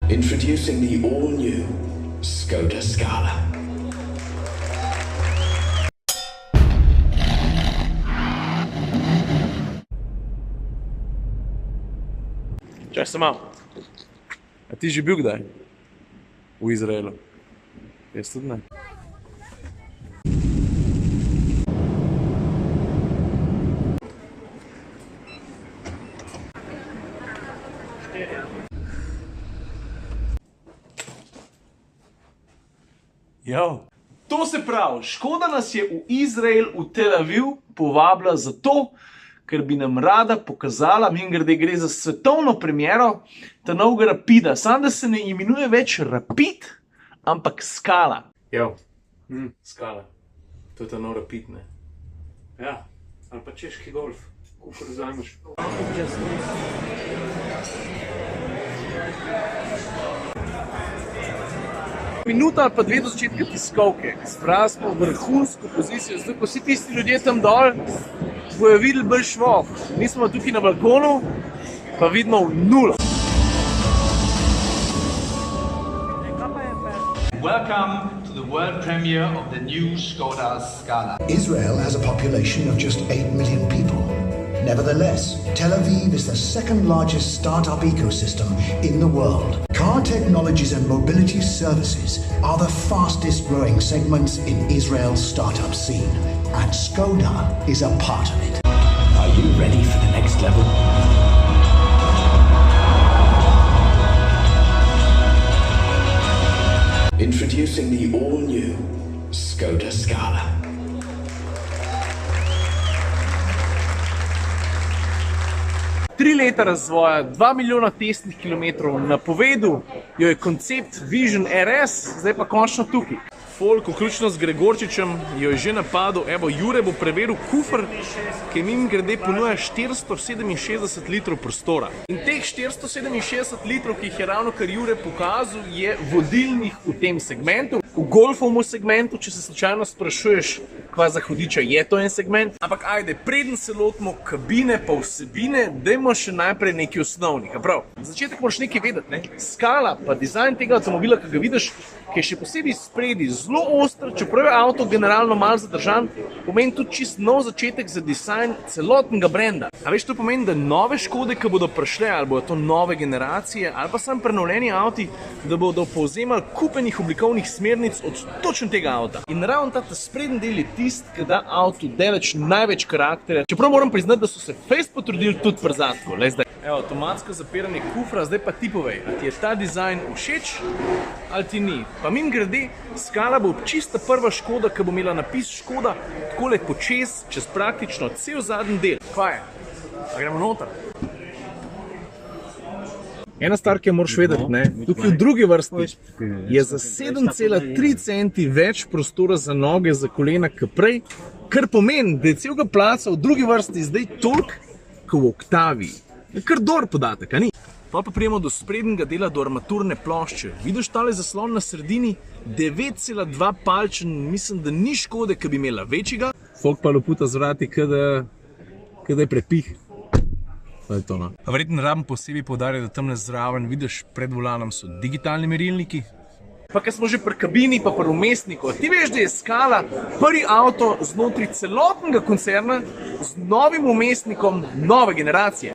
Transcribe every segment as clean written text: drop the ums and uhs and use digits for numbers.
Introducing the all-new Skoda Scala. Čaj se malo. A ti že bil kdaj? V Izraelu? Jaz tudi ne. Jo. To se pravi, Škoda nas je v Izrael, v Tel Aviv povabila zato, ker bi nam rada pokazala, mimogrede gre za svetovno premiero, ta novega Rapida. Samo da se ne imenuje več Rapid, ampak Scala. Jo, Scala. To je ta nov Rapid, ne? Ja, ali pa češki Golf, kakor vzameš. Minuta ali pa dve do začetka tiskovke. Spravili smo vrhunsko pozicijo, zdaj pa vsi tisti ljudje tam dol bojo videli bolj švoh. Mi smo tukaj na balkonu, pa vidimo nulo. Welcome to the world premiere of the new Skoda Scala. Israel has a population of just 8 million people. Nevertheless, Tel Aviv is the second largest startup ecosystem in the world. Car technologies and mobility services are the fastest growing segments in Israel's startup scene, and Skoda is a part of it. Are you ready for the next level? Introducing the all-new Skoda Scala. Tri leta razvoja, 2 milijona testnih kilometrov, napovedal jo je koncept Vision RS, zdaj pa končno tukaj. Folk, vključno z Gregorčičem, jo je že napadel. Evo, Jure bo preveril kufr, ki mimogrede ponuja 467 litrov prostora. In teh 467 litrov, ki jih je ravno kar Jure pokazal, je vodilnih v tem segmentu. V golfovem segmentu, če se slučajno sprašuješ, kva za hudiča je to en segment. Ampak ajde, preden se lotimo kabine pa vsebine, dajmo še najprej nekaj osnovnih. Prav, za začetek moraš nekaj vedeti, ne? Skala pa dizajn tega avtomobila, ki ga vidiš, ki je še posebej spredi zelo oster, čeprav je avto generalno malo zadržan, pomeni tudi čist nov začetek za dizajn celotnega brenda. A veš, to pomeni, da nove Škode, ki bodo prišle, ali bodo to nove generacije, ali pa sam prenovljeni avti, da bodo povzemali kupenih oblikovnih smernic od točno tega avta. In ravno ta sprednji del je tist, ki da avtu deleč največ karakterja. Čeprav moram priznati, da so se fejst potrudili tudi pri zadku. Le zdaj. Evo, avtomatsko zapiranje kufra, zdaj pa ti povej, a ti je ta dizajn všeč ali ti ni. Pa mimogrede, Scala bo čista prva Škoda, ki bo imela napis Škoda takole počez, čez praktično cel zadnji del. Kva je? A gremo noter? Ena stvar, ki jo moraš vedeti, ne? Tukaj v drugi vrsti je za 7,3 centi več prostora za noge, za kolena, kot prej, kar pomeni, da je celega placa v drugi vrsti zdaj toliko, kot v Octavii. Kar dober podatek, a ni? Pa prijemo do sprednjega dela, do armaturne plošče. Vidiš tale zaslon na sredini? 9,2 palčen, mislim, da ni Škode, ki bi imela večjega. Folk pa loputa z vrati, kada je prepih. Verjetno rabim posebej poudarjati, da tamle zraven vidiš pred volanom so digitalni merilniki. Pa ko smo že pri kabini pa pri vmesniku, ti veš, da je Scala prvi avto znotraj celotnega koncerna z novim vmesnikom nove generacije.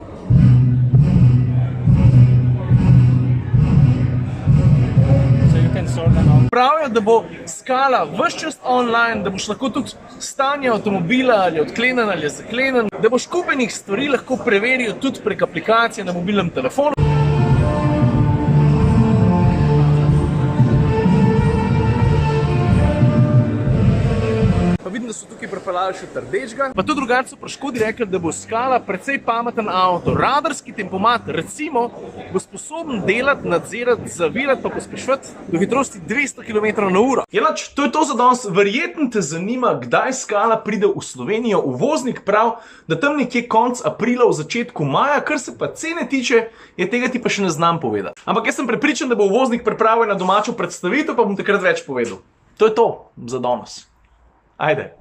Pravijo, da bo Scala ves čas online, da boš lahko tudi stanje avtomobila ali odklenen ali zaklenen, da boš kupenih stvari lahko preveril tudi prek aplikacije na mobilnem telefonu. Vidim, da so tukaj pripeljali še trdečega. Pa tudi drugače so pri Škodi rekli, da bo Scala precej pameten avto. Radarski tempomat, recimo, bo sposoben delati, nadzirati, zavirati pa pospeševati do hitrosti 200 km/h. Jelač, to je to za danes. Verjetno te zanima, kdaj Scala pride v Slovenijo. Uvoznik prav, da tam nekje konc aprila, v začetku maja, kar se pa cene tiče, je tega ti pa še ne znam povedati. Ampak jaz sem prepričan, da bo uvoznik pripravil na domačo predstavitev, pa bom takrat več povedal. To je to za danes. Ajde.